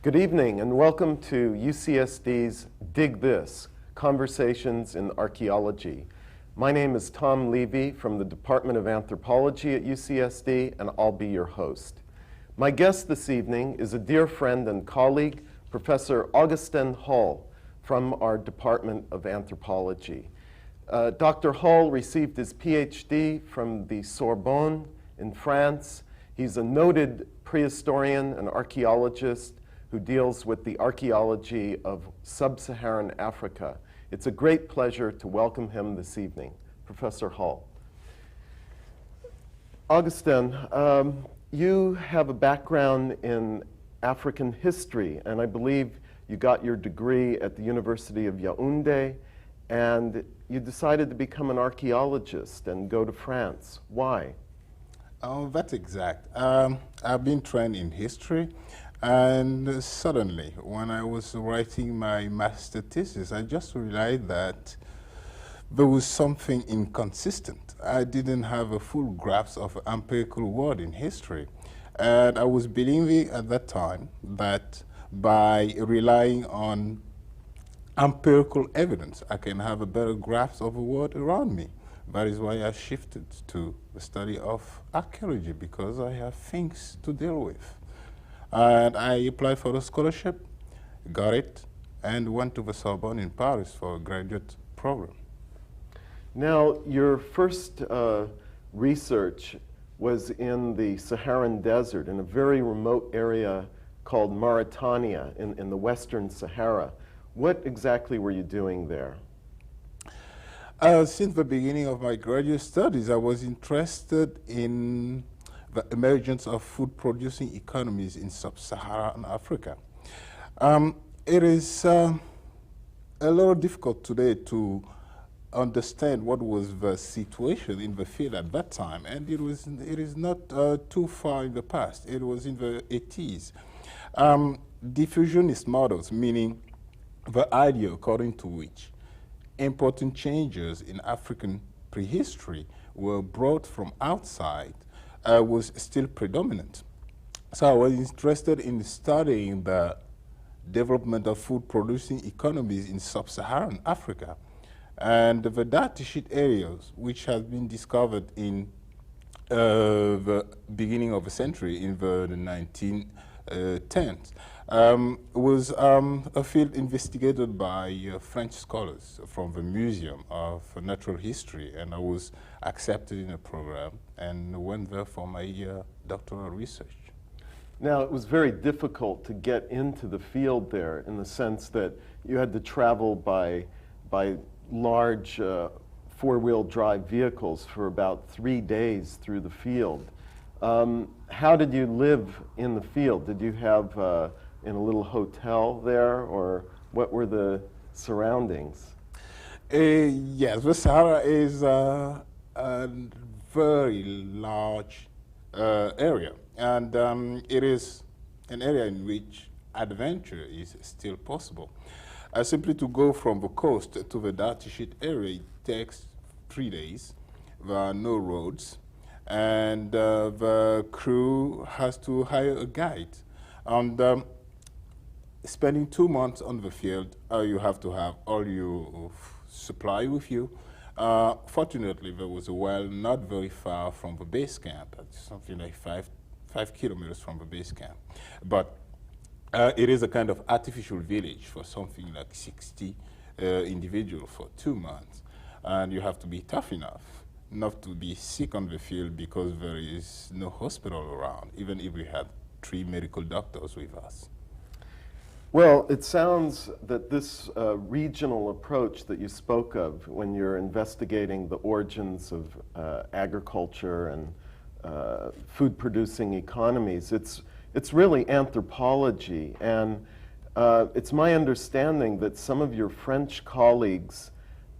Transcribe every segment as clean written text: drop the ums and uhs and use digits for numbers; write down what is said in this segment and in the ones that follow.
Good evening and welcome to UCSD's Dig This, Conversations in Archaeology. My name is Tom Levy from the Department of Anthropology at UCSD, and I'll be your host. My guest this evening is a dear friend and colleague, Professor Augustin Holl from our Department of Anthropology. Dr. Holl received his PhD from the Sorbonne in France. He's a noted prehistorian and archaeologist who deals with the archaeology of sub-Saharan Africa. It's a great pleasure to welcome him this evening. Professor Holl. Augustin, you have a background in African history, and I believe you got your degree at the University of Yaoundé, and you decided to become an archaeologist and go to France. Why? Oh, that's exact. I've been trained in history, and suddenly, when I was writing my master thesis, I just realized that there was something inconsistent. I didn't have a full grasp of empirical word in history. And I was believing at that time that by relying on empirical evidence, I can have a better grasp of the world around me. That is why I shifted to the study of archaeology, because I have things to deal with. And I applied for a scholarship, got it, and went to the Sorbonne in Paris for a graduate program. Now, your first research was in the Saharan desert, in a very remote area called Mauritania in the Western Sahara. What exactly were you doing there? Since the beginning of my graduate studies, I was interested in the emergence of food-producing economies in sub-Saharan Africa. It is a little difficult today to understand what was the situation in the field at that time, and it is not too far in the past. It was in the 80s. Diffusionist models, meaning the idea according to which important changes in African prehistory were brought from outside, was still predominant. So I was interested in studying the development of food-producing economies in sub-Saharan Africa and the data sheet areas which have been discovered in the beginning of the century, in the 1910s, was a field investigated by French scholars from the Museum of Natural History, and I was accepted in a program and went there for my doctoral research. Now, it was very difficult to get into the field there in the sense that you had to travel by large four-wheel drive vehicles for about 3 days through the field. How did you live in the field? Did you have in a little hotel there, or what were the surroundings? Yes, the Sahara is a very large area, and it is an area in which adventure is still possible. Simply to go from the coast to the data sheet area, it takes 3 days. There are no roads, and the crew has to hire a guide. And spending 2 months on the field, you have to have all your supply with you. Fortunately, there was a well not very far from the base camp, something like 5 kilometers from the base camp. But it is a kind of artificial village for something like 60 individuals for 2 months. And you have to be tough enough not to be sick on the field, because there is no hospital around, even if we had 3 medical doctors with us. Well, it sounds that this regional approach that you spoke of when you're investigating the origins of agriculture and food-producing economies, it's really anthropology. And it's my understanding that some of your French colleagues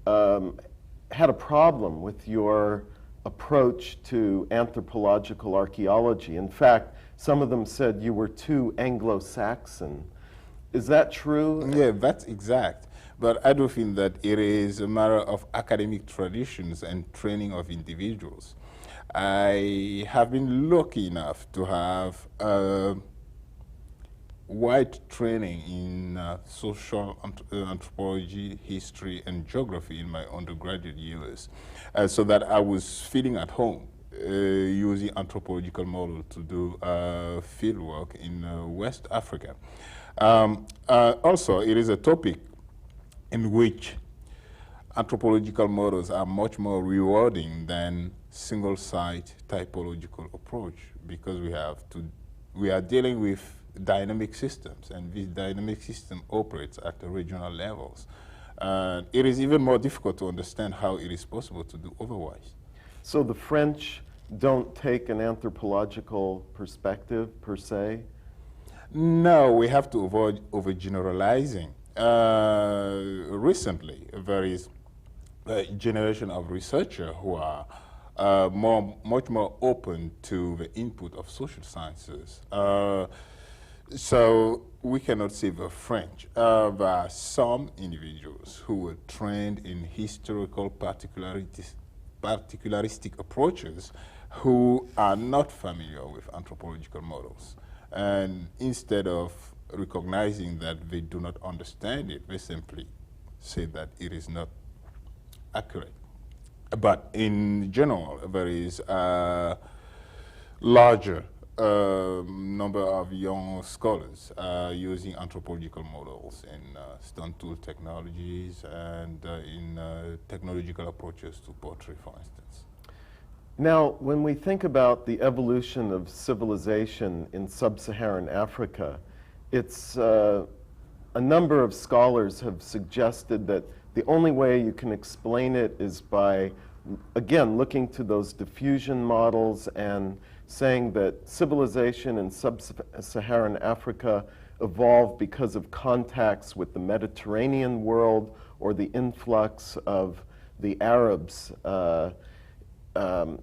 had a problem with your approach to anthropological archaeology. In fact, some of them said you were too Anglo-Saxon. Is that true? Yeah, that's exact. But I do think that it is a matter of academic traditions and training of individuals. I have been lucky enough to have wide training in social anthropology, history, and geography in my undergraduate years, so that I was feeling at home using anthropological model to do field work in West Africa. Also, it is a topic in which anthropological models are much more rewarding than single-site typological approach, because we are dealing with dynamic systems, and this dynamic system operates at the regional levels. It is even more difficult to understand how it is possible to do otherwise. So the French don't take an anthropological perspective per se? No, we have to avoid overgeneralizing. Recently, there is a generation of researchers who are much more open to the input of social sciences. So we cannot say the French. There are some individuals who were trained in historical particularistic approaches who are not familiar with anthropological models. And instead of recognizing that they do not understand it, they simply say that it is not accurate. But in general, there is a larger number of young scholars using anthropological models in stone tool technologies and in technological approaches to pottery, for instance. Now, when we think about the evolution of civilization in sub-Saharan Africa, it's a number of scholars have suggested that the only way you can explain it is by, again, looking to those diffusion models and saying that civilization in sub-Saharan Africa evolved because of contacts with the Mediterranean world or the influx of the Arabs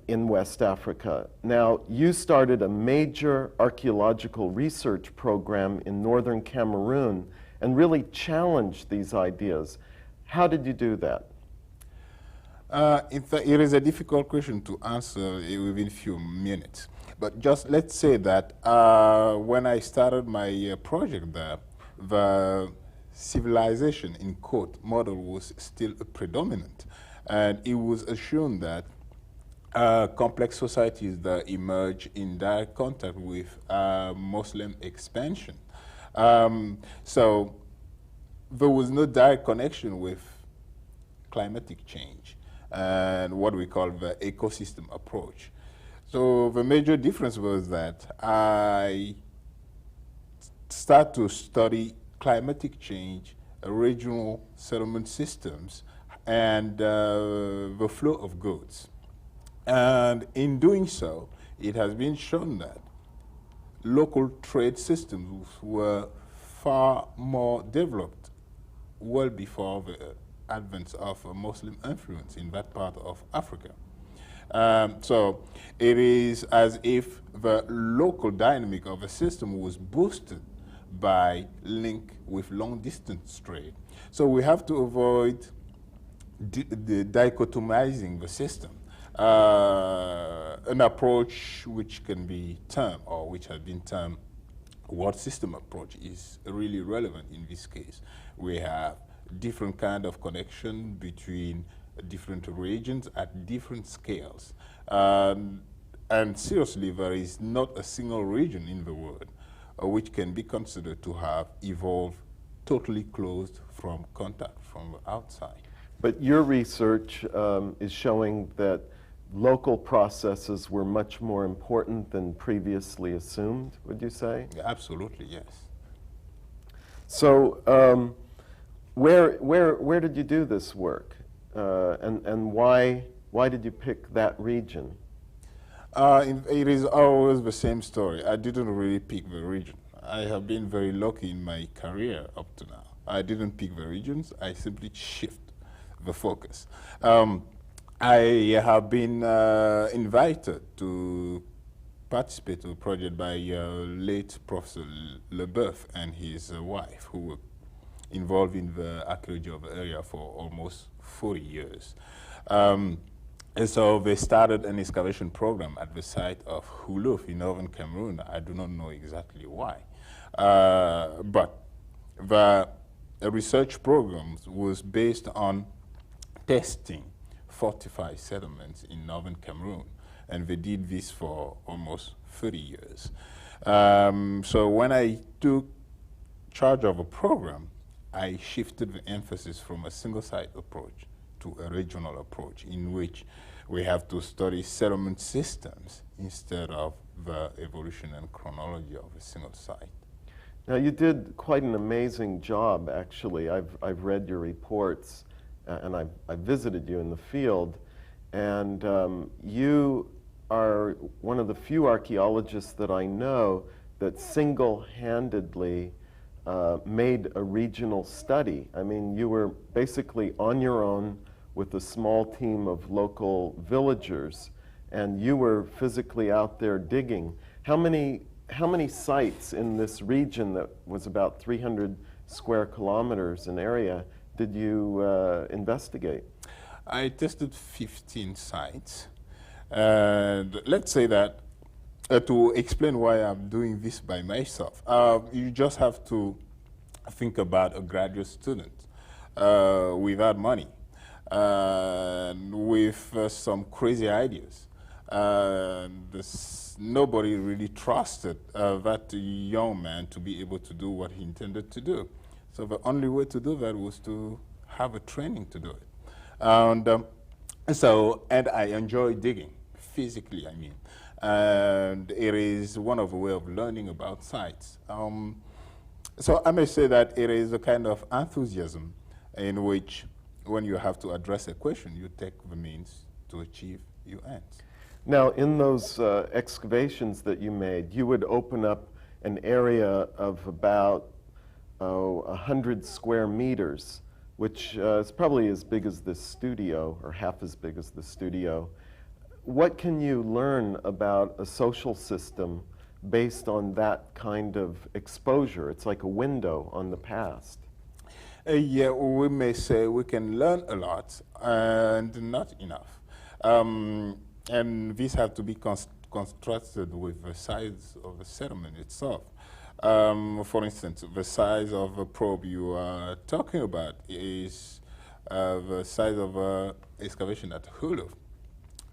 in West Africa. Now, you started a major archaeological research program in northern Cameroon and really challenged these ideas. How did you do that? It is a difficult question to answer within a few minutes. But just let's say that when I started my project there, the civilization, in quote, model was still predominant. And it was assumed that complex societies that emerge in direct contact with Muslim expansion. So there was no direct connection with climatic change and what we call the ecosystem approach. So the major difference was that I started to study climatic change, regional settlement systems, and the flow of goods. And in doing so, it has been shown that local trade systems were far more developed well before the advent of Muslim influence in that part of Africa. So it is as if the local dynamic of a system was boosted by link with long-distance trade. So we have to avoid the dichotomizing the system. An approach which can be termed, or which has been termed, world system approach is really relevant in this case. We have different kind of connection between different regions at different scales. And seriously, there is not a single region in the world which can be considered to have evolved totally closed from contact from the outside. But your research is showing that local processes were much more important than previously assumed, would you say? Absolutely, yes. So where did you do this work? And why did you pick that region? It is always the same story. I didn't really pick the region. I have been very lucky in my career up to now. I didn't pick the regions. I simply shift the focus. I have been invited to participate in a project by late Professor Leboeuf and his wife, who were involved in the archaeology of the area for almost 40 years. And so they started an excavation program at the site of Huluf in northern Cameroon. I do not know exactly why. But the research programs was based on testing fortified settlements in northern Cameroon, and they did this for almost 30 years. So when I took charge of a program, I shifted the emphasis from a single site approach to a regional approach in which we have to study settlement systems instead of the evolution and chronology of a single site. Now, you did quite an amazing job, actually. I've read your reports, and I've visited you in the field, and you are one of the few archaeologists that I know that single-handedly made a regional study. I mean, you were basically on your own with a small team of local villagers, and you were physically out there digging. How many sites in this region that was about 300 square kilometers in area did you investigate? I tested 15 sites. And let's say that to explain why I'm doing this by myself, you just have to think about a graduate student without money, with some crazy ideas. Nobody really trusted that young man to be able to do what he intended to do. So the only way to do that was to have a training to do it. And I enjoy digging, physically, I mean. And it is one of the ways of learning about sites. So I may say that it is a kind of enthusiasm in which when you have to address a question, you take the means to achieve your ends. Now, in those excavations that you made, you would open up an area of about 100 square meters, which is probably as big as this studio, or half as big as the studio. What can you learn about a social system based on that kind of exposure? It's like a window on the past. Yeah, we may say we can learn a lot and not enough. And these have to be constructed with the size of the settlement itself. For instance, the size of a probe you are talking about is the size of an excavation at Hulu,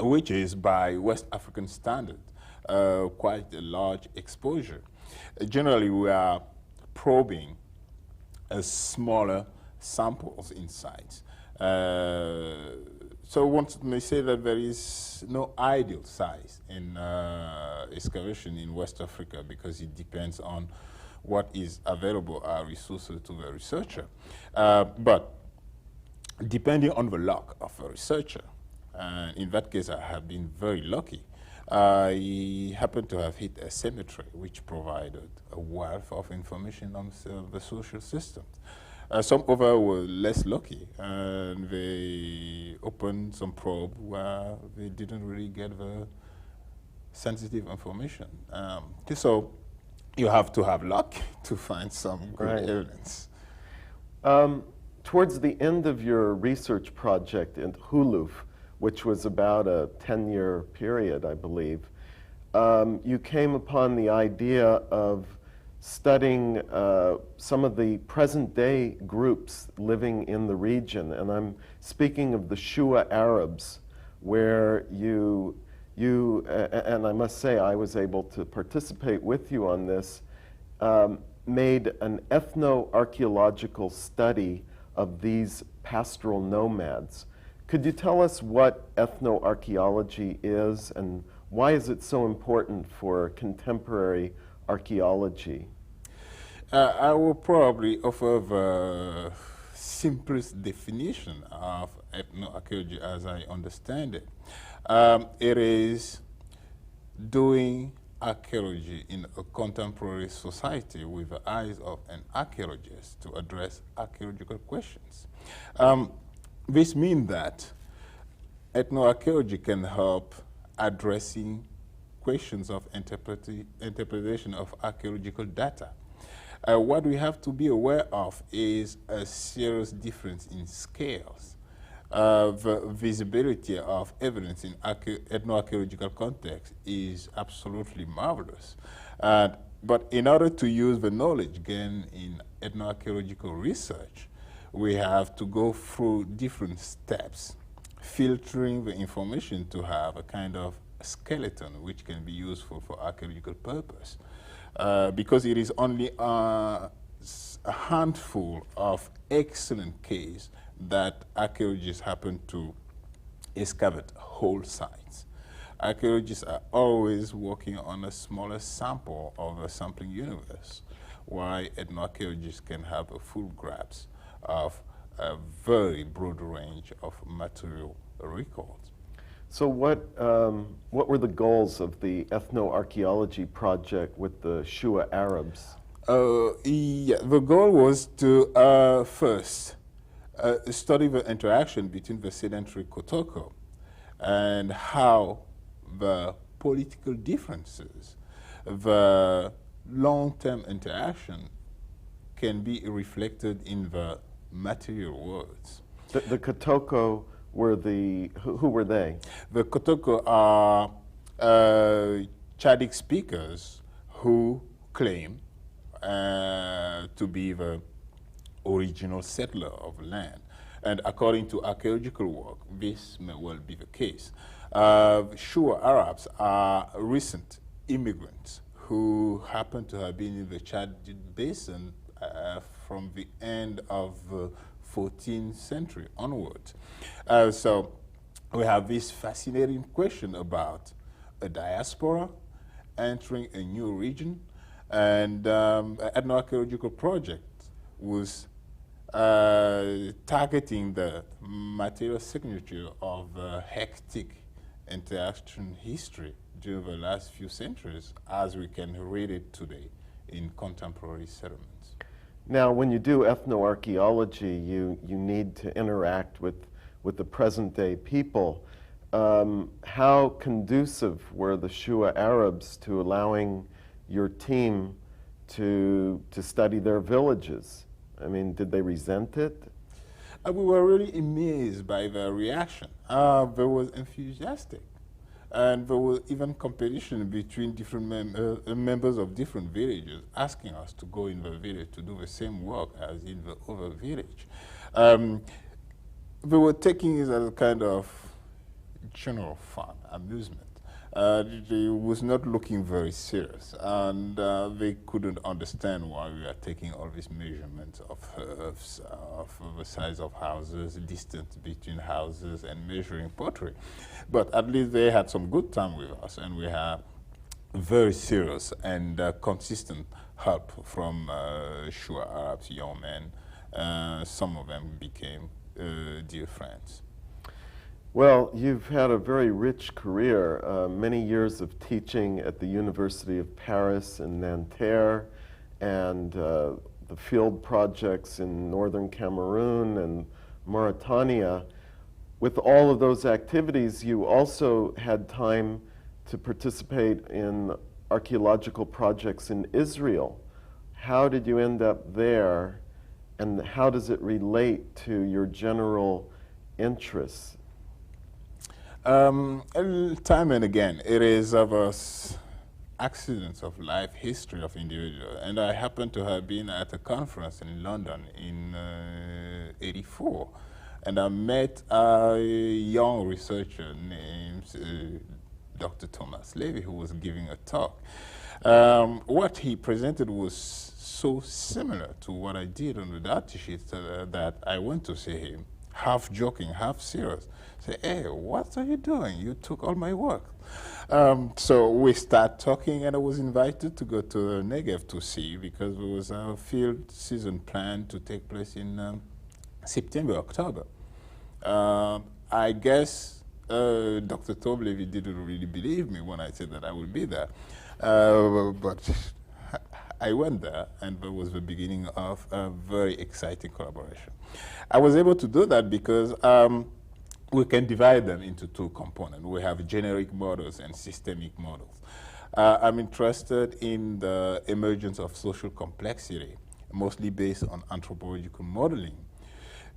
which is by West African standard quite a large exposure. Generally, we are probing smaller samples in sites. So one may say that there is no ideal size in excavation in West Africa because it depends on what is available as resources to the researcher. But depending on the luck of a researcher, and in that case I have been very lucky, I happen to have hit a cemetery which provided a wealth of information on the social systems. Some others were less lucky, and they opened some probe where they didn't really get the sensitive information. So you have to have luck to find some good evidence. Towards the end of your research project in Huluf, which was about a 10-year period, I believe, you came upon the idea of studying some of the present-day groups living in the region. And I'm speaking of the Shua Arabs, where you and I must say I was able to participate with you on this, made an ethno archaeological study of these pastoral nomads. Could you tell us what ethno archaeology is, and why is it so important for contemporary archaeology? I will probably offer the simplest definition of ethno archaeology as I understand it. It is doing archaeology in a contemporary society with the eyes of an archaeologist to address archaeological questions. This means that ethnoarchaeology can help addressing questions of interpretation of archaeological data. What we have to be aware of is a serious difference in scales. The visibility of evidence in ethnoarchaeological context is absolutely marvelous. But in order to use the knowledge gained in ethnoarchaeological research, we have to go through different steps, filtering the information to have a kind of skeleton which can be useful for archaeological purpose. Because it is only a handful of excellent cases that archaeologists happen to excavate whole sites. Archaeologists are always working on a smaller sample of a sampling universe, while ethnoarchaeologists can have a full grasp of a very broad range of material records. So what were the goals of the Ethno Archaeology project with the Shua Arabs? Yeah, the goal was to first study the interaction between the sedentary Kotoko and how the political differences, the long-term interaction can be reflected in the material worlds. The Kotoko were who were they? The Kotoko are Chadic speakers who claim to be the original settler of land. And according to archaeological work, this may well be the case. Shua Arabs are recent immigrants who happen to have been in the Chad Basin from the end of the 14th century onwards. So we have this fascinating question about a diaspora entering a new region, and an ethnoarchaeological project was targeting the material signature of hectic interaction history during the last few centuries, as we can read it today in contemporary settlements. Now, when you do ethnoarchaeology, you need to interact with the present-day people. How conducive were the Shua Arabs to allowing your team to study their villages? I mean, did they resent it? We were really amazed by the reaction. They were enthusiastic. And there was even competition between different members of different villages, asking us to go in the village to do the same work as in the other village. They were taking it as a kind of general fun, amusement. They was not looking very serious, and they couldn't understand why we are taking all these measurements of herbs, of the size of houses, distance between houses, and measuring pottery. But at least they had some good time with us, and we had very serious and consistent help from Shua Arabs, young men. Some of them became dear friends. Well, you've had a very rich career, many years of teaching at the University of Paris and Nanterre, and the field projects in northern Cameroon and Mauritania. With all of those activities, you also had time to participate in archaeological projects in Israel. How did you end up there, and how does it relate to your general interests? Time and again, it is of accidents of life, history of individuals. And I happened to have been at a conference in London in '84, and I met a young researcher named Dr. Thomas Levy, who was giving a talk. What he presented was so similar to what I did on the data sheet that I went to see him, half joking, half serious. Say, hey, what are you doing? You took all my work. So we start talking, and I was invited to go to the Negev to see, because there was a field season planned to take place in September, October. I guess Dr. Tom Levy didn't really believe me when I said that I would be there. But I went there, and that was the beginning of a very exciting collaboration. I was able to do that because we can divide them into two components. We have generic models and systemic models. I'm interested in the emergence of social complexity, mostly based on anthropological modeling.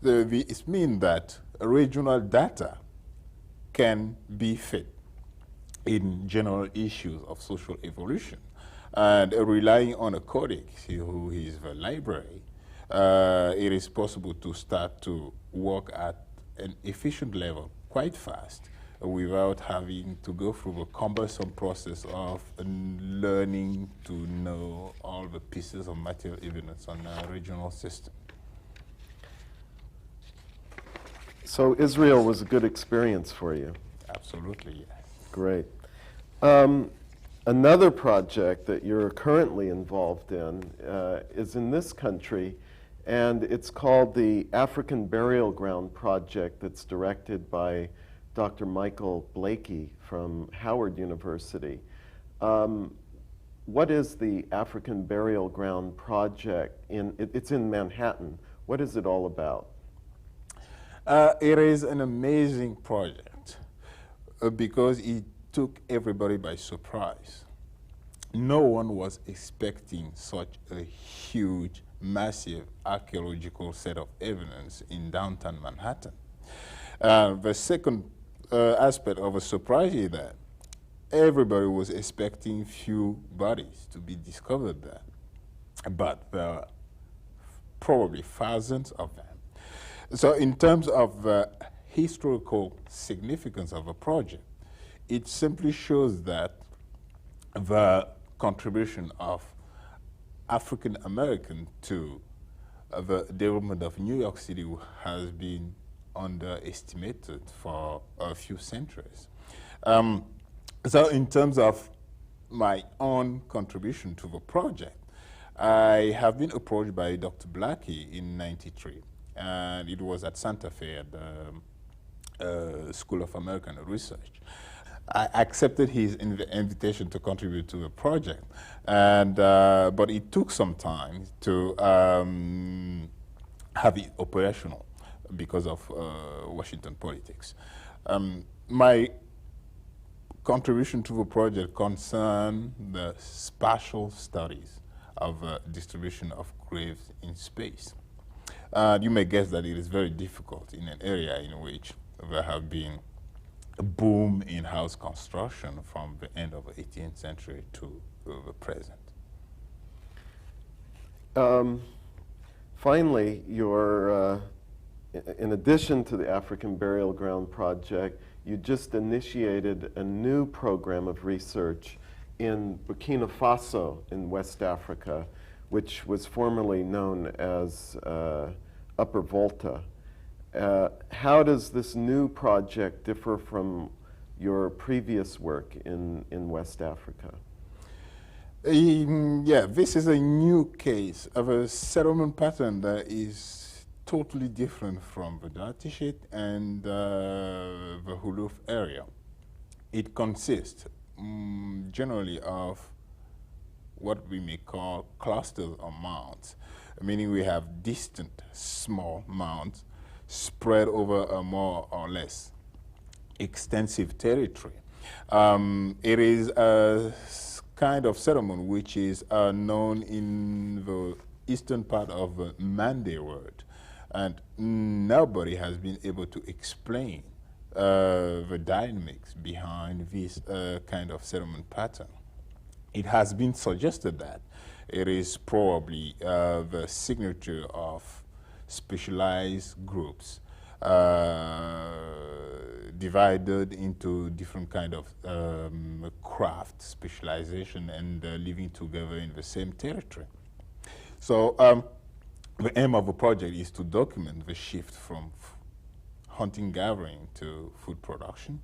It means that regional data can be fit in general issues of social evolution, And relying on a codex, who is the library, it is possible to start to work at an efficient level quite fast without having to go through the cumbersome process of learning to know all the pieces of material evidence on a regional system. So Israel was a good experience for you. Absolutely, yes. Great. Another project that you're currently involved in is in this country, and it's called the African Burial Ground Project that's directed by Dr. Michael Blakey from Howard University. What is the African Burial Ground Project? It's in Manhattan. What is it all about? It is an amazing project because it took everybody by surprise. No one was expecting such a huge, massive archaeological set of evidence in downtown Manhattan. The second aspect of a surprise is that everybody was expecting few bodies to be discovered there, but there are probably thousands of them. So in terms of the historical significance of a project, it simply shows that the contribution of African American to the development of New York City has been underestimated for a few centuries. So in terms of my own contribution to the project, I have been approached by Dr. Blakey in '93, and it was at Santa Fe at the School of American Research. I accepted his invitation to contribute to the project, and but it took some time to have it operational because of Washington politics. My contribution to the project concerned the spatial studies of distribution of graves in space. You may guess that it is very difficult in an area in which there have been a boom in house construction from the end of the 18th century to the present. Finally, in addition to the African Burial Ground Project, you just initiated a new program of research in Burkina Faso in West Africa, which was formerly known as Upper Volta. How does this new project differ from your previous work in West Africa? Yeah, this is a new case of a settlement pattern that is totally different from the Datishet and the Huluf area. It consists generally of what we may call clusters or mounds, meaning we have distant small mounds spread over a more or less extensive territory. It is a kind of settlement which is known in the eastern part of the Mande world, and nobody has been able to explain the dynamics behind this kind of settlement pattern. It has been suggested that it is probably the signature of specialized groups divided into different kind of craft specialization and living together in the same territory. So the aim of the project is to document the shift from hunting gathering to food production,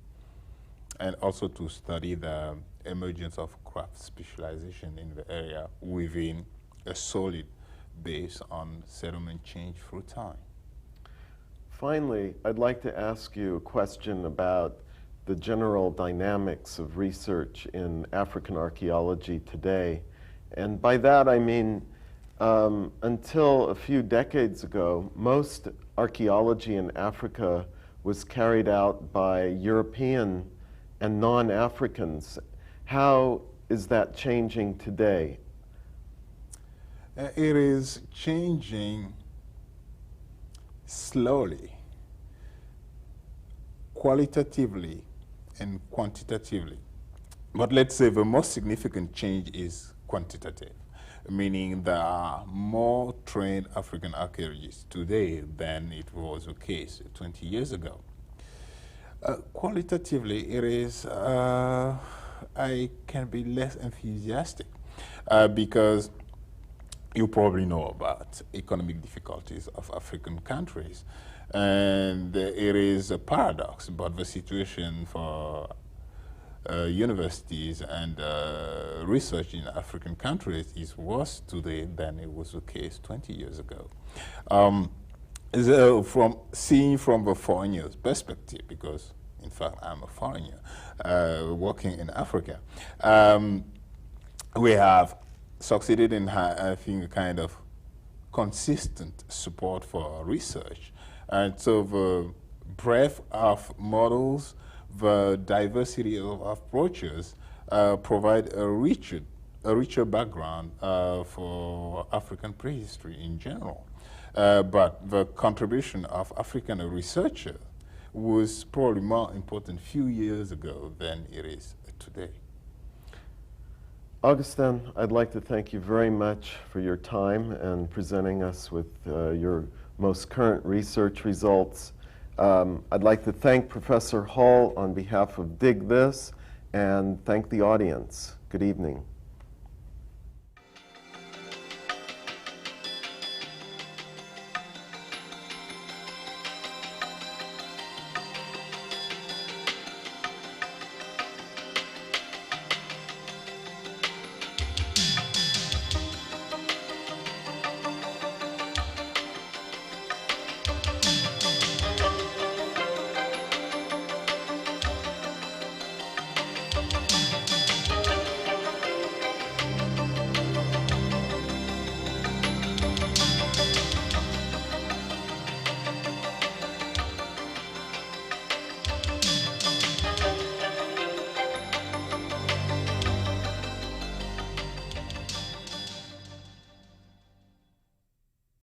and also to study the emergence of craft specialization in the area within a solid base on settlement change through time. Finally, I'd like to ask you a question about the general dynamics of research in African archaeology today. And by that I mean, until a few decades ago, most archaeology in Africa was carried out by European and non-Africans. How is that changing today? It is changing slowly, qualitatively and quantitatively. But let's say the most significant change is quantitative, meaning there are more trained African archaeologists today than it was the case 20 years ago. Qualitatively, it is, I can be less enthusiastic because you probably know about economic difficulties of African countries. And it is a paradox, but the situation for universities and research in African countries is worse today than it was the case 20 years ago. So from seeing from the foreigner's perspective, because in fact I'm a foreigner working in Africa, we have succeeded in having a kind of consistent support for research. And so the breadth of models, the diversity of approaches provide a richer background for African prehistory in general. But the contribution of African researchers was probably more important a few years ago than it is today. Augustin, I'd like to thank you very much for your time and presenting us with your most current research results. I'd like to thank Professor Holl on behalf of Dig This and thank the audience. Good evening.